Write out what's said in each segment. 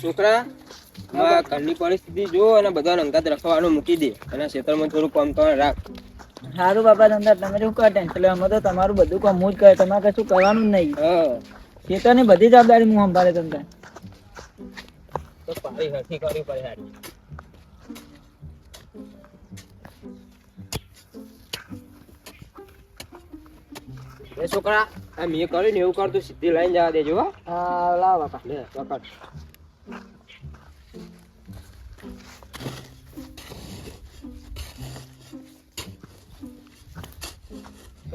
છોકરા ઘરની પરિસ્થિતિ જો અને બધા અંગાત રખવાનું મૂકી દે અને ખેતરમાં થોડું કામ કરવા રાખ. સારું બાપા ધંધા તમે શું કરો ટેન્શન લે, અમે તો તમારું બધું કામ હું જ કરે, તમારે કશું કરવાનું જ નહીં. ખેતરની બધી જવાબદારી હું સંભાળે તમને. તો પાણી હરખી કરવી પડે હારી. એ છોકરા આ મેં કર્યું ને એવું કરતું સીધી લાઈન જવા દેજો. હા લાવ બાપા. લે પકડ.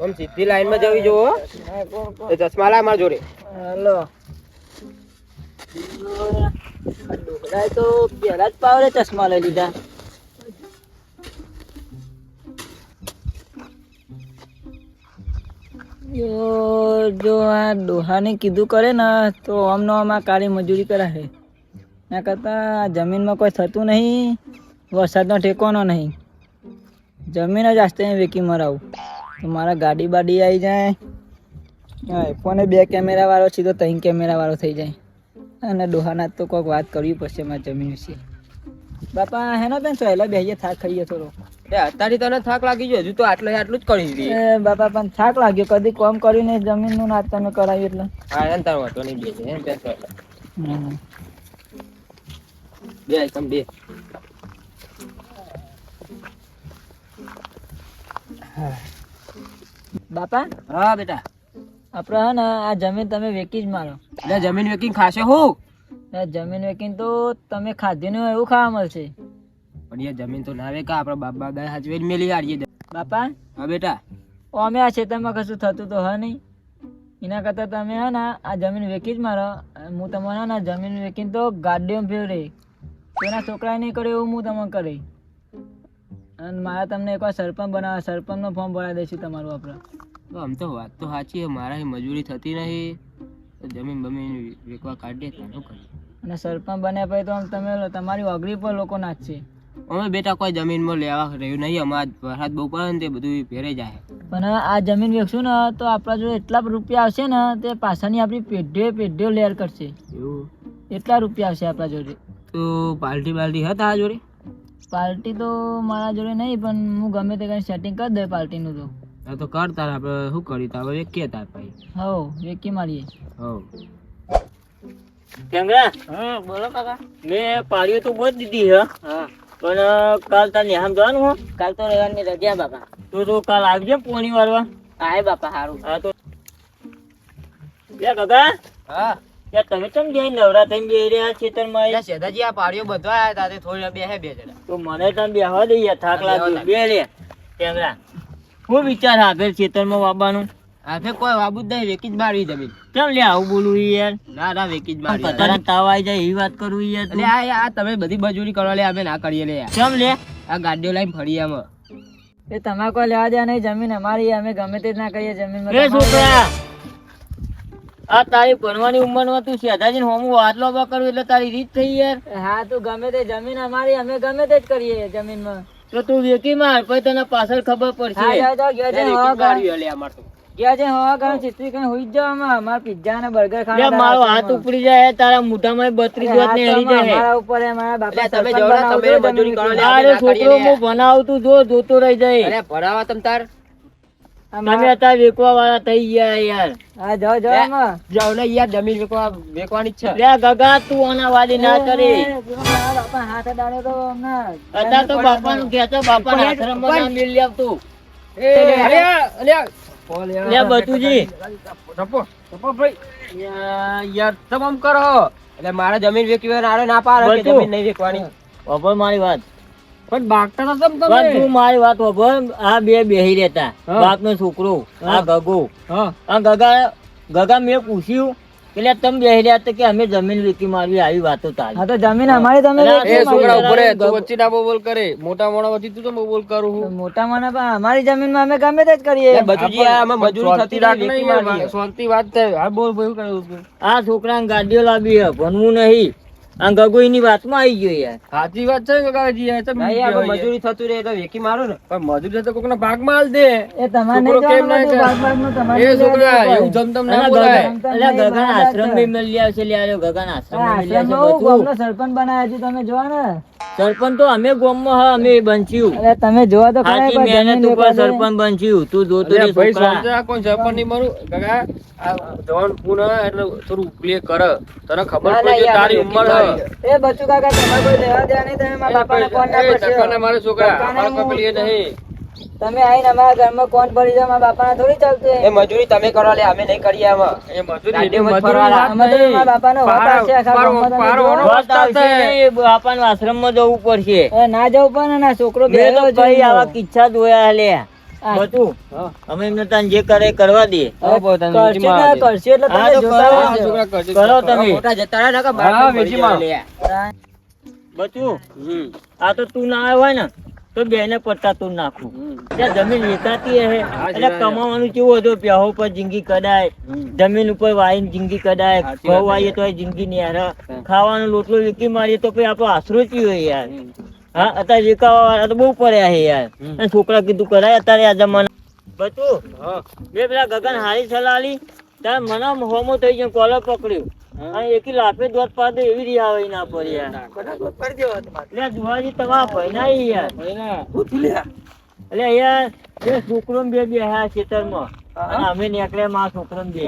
આમ સીધી લાઈનમાં જવી જો. એ ચશ્મા લાય મારા જોડે. હેલો ડોકરાએ તો પહેલા જ પાવરે ચશ્મા લઈ લીધા. જો આ ડોહાને કીધું કરે ને તો આમનો આમાં કાળી મજૂરી કરાશે. એના કરતાં જમીનમાં કોઈ થતું નહીં, વરસાદનો ઠેકોનો નહીં, જમીન જ આસ્તે વેકી મરાવું તો મારા ગાડી બાડી આવી જાય. આઈફોને 2 કેમેરા વાળો સીધો 3 કેમેરા વાળો થઈ જાય. અને ડોહાના તો કોઈક વાત કરવી પડશે મારી જમીન વિશે. બાપા હેનો બેન સહેલા બેહીએ, થાક ખાઈએ થોડો. અત્યારે તને થાક લાગી ગયો? હજુ તો આટલું જ કરી એ બાપા પણ થાક લાગ્યો, કદી કામ કરીને જમીનનું નાત તમે કરાવ્યું એટલે. હા એમ તાર વાતો નહીં. બે તમે બે. બાપા હા બેટા, આપડે હે ને આ જમીન તમે વેકી જ મારો. એટલે જમીન વેકીને ખાશે હું? જમીન વેકીને તો તમે ખાધું ને એવું ખાવા મળશે. પણ એ જમીન તો ના વેકા, આપડા બાપ દાદા હાચવી મેલી આડીએ. બાપા હા બેટા, અમે આ ખેતરમાં કશું થતું તો હે નહીં. એના કરતાં તમે હે ને આ જમીન વેકી જ મારો. હું તમને ને જમીન વેકીને તો ગાડીઓ ફેવરે તેના છોકરાએ નહીં કરે એવું હું તમને કરી. અને મારા તમને એકવાર સરપંચ બનાવવા, સરપંચનું ફોર્મ ભરાવી દઈશું તમારું આપણે. આમ તો વાત તો સાચી, મારા મજૂરી થતી નહીં, જમીન બમીન વેકવા કાઢીએ તારું કરીએ. અને સરપંચ બન્યા પછી તો તમે તમારી અઘરી પર લોકો નાચશે. અમે બેટા કોઈ જમીનમાં લેવા રહ્યું નહીં, અમાર વરસાદ બહુ પડે ને તે બધું ભેરાઈ જાય. પણ આ જમીન વેચશું ને તો આપણા જોડે એટલા રૂપિયા આવશે ને તે પાછળની આપણી પેઢીઓ લેર કરશે. એવું એટલા રૂપિયા આવશે આપણા જોડે. તો પાર્ટી હતા આ જોડે? પાર્ટી તો મારા જોડે નહીં, પણ હું ગમે તે કંઈ સેટિંગ કરી દે પાર્ટીનું. તો કર તાર, આપણે શું કર્યું તો હવે વેકીએ તાર ભાઈ. હો વેકી મારીએ. હો કેંગરા. હા બોલો કાકા. મેં પાડીઓ તો બહુ જ દીધી હે. હા પણ કાલ તાર નેહામ જવાનું હો. કાલ તો રહેવાની રજા બાપા. તો કાલ આવજે પોણી વાળવા. હા બાપા સારું. હા તો કાકા. હા તમે કેમ જઈ નવરા થઈને બે રહ્યા ખેતરમાં? સેદાજી આ પાડીઓ બધા આયા તારે થોડી બે જણા. તો મને તમે બેહવા દઈએ, થાક લાગ્યો. બે લે કેંગરા. હું વિચાર આગળ ખેતરમાં વાવવાનું? આપણે કોઈ વાબુ જ નહીં, વેકી જ મારવી જમીન. કેમ લે આવું બોલું યાર? ના વેકી જ મારવી. તાવ આવી જાય એવી વાત કરું યાર. એટલે આ તમે બધી મજૂરી કરવા લે, અમે ના કરીએ લે. કેમ લે? આ ગાડીઓ લઈને ફરીએ અમે. એ તમારે કોઈ લેવા દે નહીં, જમીન અમારી, અમે ગમે તે જ ના કરીએ જમીનમાં. એ છોકરા, આ તારી ભણવાની ઉંમરમાં તું સેધાજીને હોમું આટલો કરું એટલે તારી રીત થઈ યાર. હા તું ગમે તે, જમીન અમારી, અમે ગમે તે જ કરીએ જમીનમાં. તો તું વેકી માર, પછી તને પાછળ ખબર પડશે. મારો હાથ ઉપડી જાય, તારા મોઢામાં 32 વાત ને હરી જાય. છોકરો હું ભણાવતું જોતો રહી જાય. ભણાવા તમ તાર તમે અત્યારે વેકવા વાળા થઈ ગયા યાર. હા જાઓ જાવ ને યાર, જમીન વેકવાની જ છે. ગગા તું આના વાલી ના કરી. બાપા હાથ ડાળે તો અત્યારે તો બાપા નું કહેતો, બાપા હાથ રમવા મિલ તું. લે બતુજી યાર તમામ કરો. એટલે મારા જમીન વેકવી ના પાડે કે જમીન નહીં વેકવાની. ખબર મારી વાત. પણ બાગતા તો તમે તું મારી વાત ખબર. આ બે બેહી રહેતા, બાપ નો છોકરો આ ગગો. આ ગગા મેં પૂછ્યું એટલે તમે બેહી રહ્યા હતા કે અમે જમીન વેચી મારવી, આવી વાતો તારી. હા તો જમીન અમારી, તમે વચ્ચે ના બોલ કરે. મોટા મોણા વચ્ચે તું તો બોલ કરું. મોટા મોણા પણ અમારી જમીનમાં અમે ગમે તે જ કરીએ. મજૂરી થતી શાંતિ વાત થાય. હા બોલ બોલ. આ છોકરાને ગાડીઓ લાવી ભણવું નહીં, આ ગગોઈની વાતમાં આવી ગયો યાર. સાચી વાત છે કાકાજી યાર તમે નહીં આપણે મજૂરી થતું રહે તો વેકી મારો ને. પણ મજૂર તો કોકના ભાગમાં આલ દે એ તમારે છોકરો નહીં કેમ ના જવાનું, કરે? બાગ-બાગનું તમારે એ નહીં છોકરા જવાનું. એવું જમતમ ના અલા, બોલાય. અલા, ગગન આશ્રમ બી મળી આવશે લ્યા, ગગન આશ્રમ બી મળી આવશે બધું. ગામનો સરપંચ બનાવ્યા છે તમે જોવા ને. સરપંચ તો અમે ગામમાં હા અમે બનચ્યું. અરે તમે જોવા તો ખરા એકવાર જમીન ઉપર સરપંચ બનચ્યું. તું જોતો અલ્યા રે ભાઈ છોકરા. સમજા કોઈ સરપંચ નહીં મારું કાકા આ જવાન પૂના એટલે થોડું પ્લે કર તને ખબર ના, ના, પડે યાર, તારી વેકી ઉંમર મારી. હે એ બચ્ચું કાકા તમારે કોઈ લેવા દેવા નહીં, તમે મારા બાપાને કોણ ના એ પડશે. ટકાના મારે છોકરા ટકાના અમારા કોઈ હું- પેલી એ નહીં તમે આઈને અમારા ઘરમાં કોણ પડી જાય મારા બાપાને થોડી ચાલશે. એ મજૂરી તમે કરો લે અમે નહીં કરીએ આમાં. એ મજૂરી ગાડીમાં મજૂરી ફરવાના. વાત અમે તો નહીં. મારા બાપાનો વાત આવશે, આખા પારો- ગામમાં તમે પારો- જોવો. પારો વાત આવશે. બાપાના આશ્રમમાં જવું પડશે. ના જવું પડે ને, છોકરો આવા કિસ્સા જોયા લે બધું. અમે એમને તને જે કરે એ કરવા દે. કરશે એટલે તમે જોતા આ રહેજો. છોકરા કરશે. કરો તમે. મોટા જતા રહે ને કે હા, બહાર પડી વેચી જાય મારો. લે. બચું આ તો તું ના આવ્યો હોય ને તો બેને પડતા તું નાખું. ત્યાં જમીન વેચાતી હે એટલે કમાવાનું કેવું હતું, પ્યાહો પર જિંદગી કડાય, જમીન ઉપર વાઈને જિંદગી કડાય, ઘઉં વાઈએ તો જિંદગી ની યાર, ખાવાનો લોટલો વેચી મારીએ તો પછી આપણો આશરો જ હોય યાર. હા અત્યારે વેચાવા વાળા તો બહુ પડ્યા છે યાર. અને છોકરા કીધું કરાય અત્યારે આ જમાના. બચું બે પેલા ગગન હારી સલાહ આલી ત્યારે મને હોમો થઈ ગયો, કોલર પકડ્યું અને એકી લાફે દોત પાડે એવી રી આવે ના પડી યાર. લે જુવાજી તમારા ભાઈ ના યાર. એટલે યાર બે છોકરો ને બે બેહ્યા ખેતરમાં અને અમે નીકળ્યા માં છોકરો ને બે.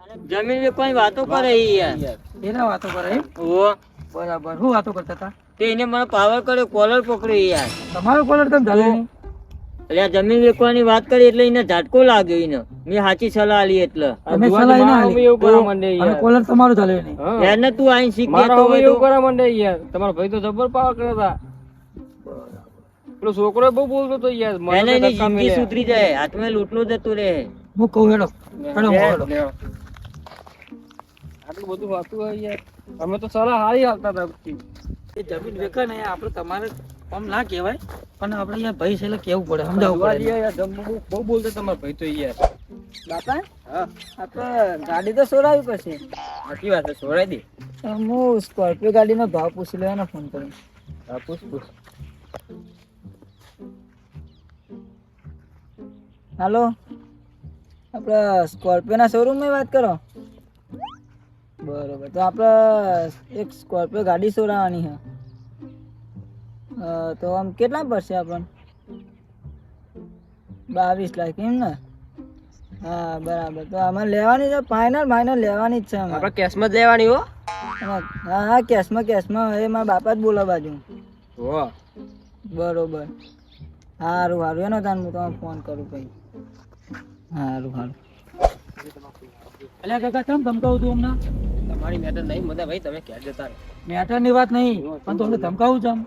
અને જમીન વેચવાની વાતો કરે ઈ યાર. એના વાતો કરે એમ? ઓહો. બરાબર. શું વાતો કરતા હતા? તે એને મને પાવર કર્યો, કોલર પકડ્યો યાર. તમારો કોલર તમે ચાલે નહીં? એટલે આ જમીન વેચવાની વાત કરી એટલે એને ઝાટકો લાગ્યો એને. મેં સાચી સલાહ આલી એટલે. તમે જુવાજી સલાહ ના મારા આલી. હવે એવું કરવા માંડે અને યાર. કોલર તમારો ચાલે નહીં. હા. યાર ને તું આઈને શીખ મારા જતો હવે હોય એવું તો. કરવા માંડે યાર. તમારો ભાઈ તો જબર પાવર કરે હતા. પેલો છોકરો બહુ બોલતો હતો યાર. મને એને તો એની ધક્કા જિંદગી મળ્યા. સુધરી જાય, હાથમાં લોટલો જતો રહે. હું કહું હેડો હેડો લે, હેડો. લે. આટલું બધું વાતું હોય યાર. અમે તો સલાહ હારી હાલતા હતા. એ જમીન વેચે ને આપણે તમારે આમ ના કહેવાય, પણ આપણે અહીંયા ભાઈ છે એટલે કેવું પડે, સમજાવવું જુવાજી પડે. યાર જમવું બહુ બોલતા તમારા ભાઈ તો યાર. બાપા હા, આપણે ગાડી તો સોરાવી પડશે. સાચી વાત છે. છોડાઈ દે. હું સ્કોર્પિયો ગાડીનો ભાવ પૂછી લેવાનો ફોન કર્યો. હા, પૂછ પૂછ. હાલો, આપણે સ્કોર્પિયોના શોરૂમમાં વાત કરો. બરોબર, તો આપણે એક સ્કોર્પિયો ગાડી સોરાવવાની છે. તો આમ કેટલા પડશે આપણને? 22 લાખ એમ ને? હા બરાબર. તો અમારે લેવાની છે ફાઇનલ લેવાની જ છે અમારે. આપણે કેશમાં જ લેવાની હો. હા હા કેશમાં એ મારા બાપા જ બોલો બાજુ. હો. બરોબર. સારું એનો તાન હું તમને ફોન કરું પછી. સારું. અલ્યા કાકા કેમ ધમકાવું તું અમને? તમારી મેટર નહીં મદા ભાઈ તમે ક્યાં જતા રહો. મેટરની વાત નહીં, પણ તું અમને ધમકાવું છે આમ?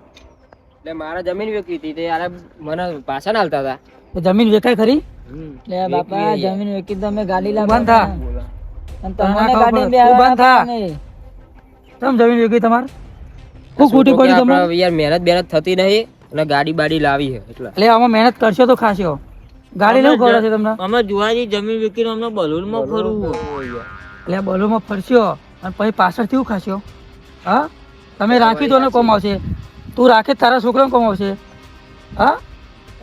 એટલે મારા જમીન વેચી હતી તે યાર મને પાછા ના હાલતા હતા. તો જમીન વેચાય ખરી? લે બાપા જમીન વેચી તો અમે ગાડી તું બંધ થા. અને તને તમને ખબર ગાડી પડે. તું બંધ થા. કેમ જમીન વેચી તમારે? શું ખોટી પડી તમને? આપણે યાર મહેનત થતી નહીં અને ગાડી બાડી લાવી છે એટલે. એટલે આમાં મહેનત કરશો તો ખાશો. ગાડી નહીં ખોડે છે તમને? અમે જુવાજી જમીન વેચીને અમને બલૂનમાં ફરવું. એટલે બલોમાં ફરશો અને પછી પાછળથી શું ખાશો? હા, તમે રાખી દો ને કોમ આવશે. તું રાખે તારા છોકરાને કોમ આવશે. હા,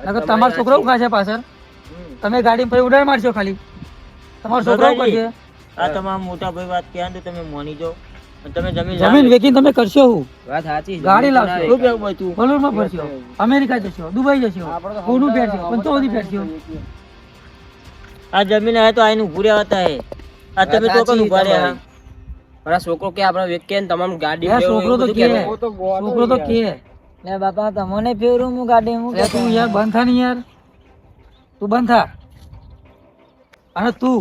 નકર તમારા છોકરો ખાશે પાછળ. તમે ગાડી પછી ઉડાડ મારશો ખાલી, તમારો છોકરો કરશે. આ તમારા મોટા ભાઈ વાત કહે તો તમે માની જાઓ. અને તમે જમીન વેચીને તમે કરશો શું? વાત સાચી છે. ગાડી લાવશો, શું કેવું બધું? બલોરમાં ફરશો, અમેરિકા જશો, દુબઈ જશો, કોનું પહેરશો, પંચોવધી પહેરશો. આ જમીન આવે તો આઈને ઉભું રહ્યા હતા. આ તમે તો કોણ ઉભા રહ્યા? મારા છોકરો કે આપણે વેચીએ ને તમામ ગાડી યાર ફેરવો છોકરો એવું તો બધું કે, કહેતો. છોકરો તો કે. લે બાપા તમને ફેરું હું ગાડી હું અરે તું યાર બંધ થા ને યાર, તું બંધ થા. અને તું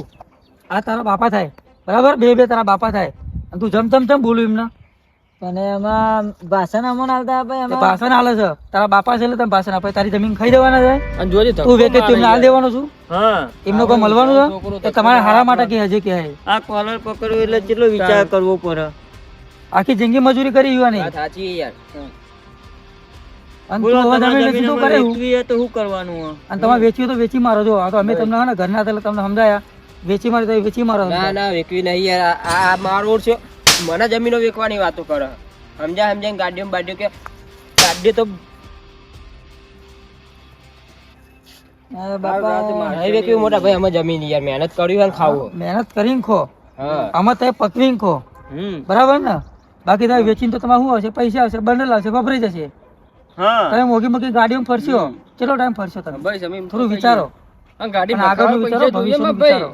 આ તારા બાપા થાય બરાબર, બે તારા બાપા થાય અને તું જમ બોલું એમના. અને એમાં ભાષણ અમને આવતા આપે તે એમાં ભાષણ હાલે છે, તારા બાપા છે એટલે તમે ભાષણ આપે. તારી જમીન ખાઈ દેવાના છે, અને જોજે તું વેચે તું એમને હાલ દેવાનું છું? હા એમને કોઈ મળવાનું છે? એ તમારા હારા માટે કે હજી કે આ કોલર પકડવું એટલે કેટલો વિચાર કરવો પડે. આખી જિંદગી મજૂરી કરી યુવાની વાત સાચી યાર. અને બોલો, તું હવે તમારે જમીન વેચી જમીન તો કરે એવું? વેચવી હોય તો શું કરવાનું હોય? અને તમારે વેચ્યું તો વેચી મારો. જો આ તો અમે તમને હે ને ઘરના હતા એટલે તમને સમજાયા, વેચી મારી તો વેચી મારો. ના ના વેચવી નહીં યાર. આ મારો રોડ છે. મને જમીનો વેચવાની વાતો કરે સમજાય ગાડીઓ બાડીઓ કે ગાડી તો બાપા નહીં વેચવી મોટા ભાઈ અમે જમીન યાર મહેનત કરી હોય ને ખાવું મહેનત કરીને ખો હા આમાં તમે પકવીને ખો બરાબર ને બાકી તમે વેચીને તો તમારે શું આવશે પૈસા આવશે બંડલ આવશે વપરાઈ જશે તમે મોગી મોગી ગાડીમાં ફરશો કેટલો ટાઈમ ફરશો તમે ભાઈ જમીન થોડું વિચારો ગાડી અને આગળનું વિચારો ભવિષ્યનું વિચારો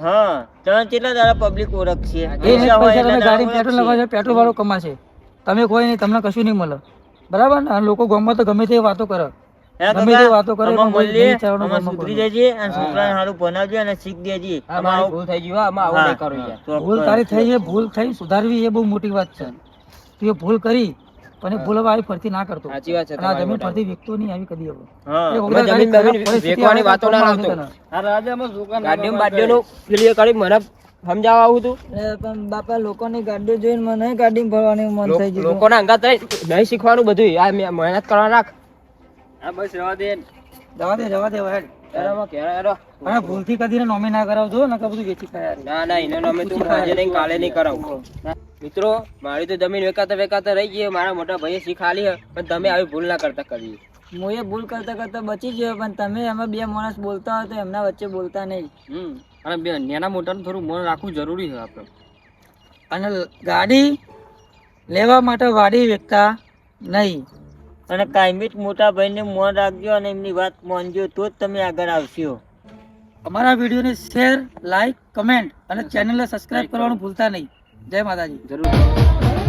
તમે કેટલા દાડા પબ્લિક ઓળખશે એ નહીં પૈસા તમે ગાડી પેટ્રોલ લગાવશો પેટ્રોલ વાળો કમાશે તમે કોઈ નહીં તમને કશું નહીં મળે બરાબર ને અને લોકો ગામમાં તો ગમે તે વાતો કરે ગમે તે વાતો કરે પણ કોઈ નહીં વિચારવાનું ગામમાં સુધરી કોઈ. જજે અને છોકરાને સારું ભણાવજે અને શીખ દેજે આમાં ભૂલ થઈ ગઈ હો, આમાં આવું નહીં કરવું યાર ભૂલ તારી થઈ છે ભૂલ થઈ સુધારવી એ બહુ મોટી વાત છે તું એ ભૂલ કરી પણ એ ભૂલ હવે આવી ફરતી ના કરતો સાચી વાત છે અને આ જમીન ફરતી વેચતો નહીં આવી કદી હવે હા એ અમે જમીન બમીન વેચવાની વાતો ના લાવતો આ રાજામાં દુકાન ગાડીઓ બાડીઓનું ક્લિયર કરી મને સમજાવવા આવું તું પણ બાપા લોકોની ગાડીઓ જોઈને મને ગાડી ભરવાનું મન થઈ ગયું લોકોના અંગાત રહી નહીં શીખવાનું બધું આ મહેનત કરવા રાખ હા બસ રહેવા દે જવા દે હેડ એનામાં ક્યારે હેરો. અને ભૂલથી કદી ને નોમી ના કરાવજો ને બધું વેચી ખાય ના એનો નામે તું આજે નહીં કાલે નહીં કરાવું મિત્રો મારી તો જમીન વેકાતા રહી ગઈ મારા મોટા ભાઈએ શીખાલી હે પણ તમે આવી ભૂલ ના કરતા કરી હું એ ભૂલ કરતા કરતા બચી ગયો પણ તમે એમાં બે માણસ બોલતા હોય તો એમના વચ્ચે બોલતા નહીં અને બે નાના મોટાનું થોડું મન રાખવું જરૂરી છે આપણે અને ગાડી લેવા માટે વાડી વેચતા નહીં અને કાયમી મોટા ભાઈને મોન રાખજો અને એમની વાત માનજો તો જ તમે આગળ આવશો અમારા વિડીયોને શેર લાઈક કમેન્ટ અને ચેનલને સબસ્ક્રાઇબ કરવાનું ભૂલતા નહીં જય માતાજી જરૂર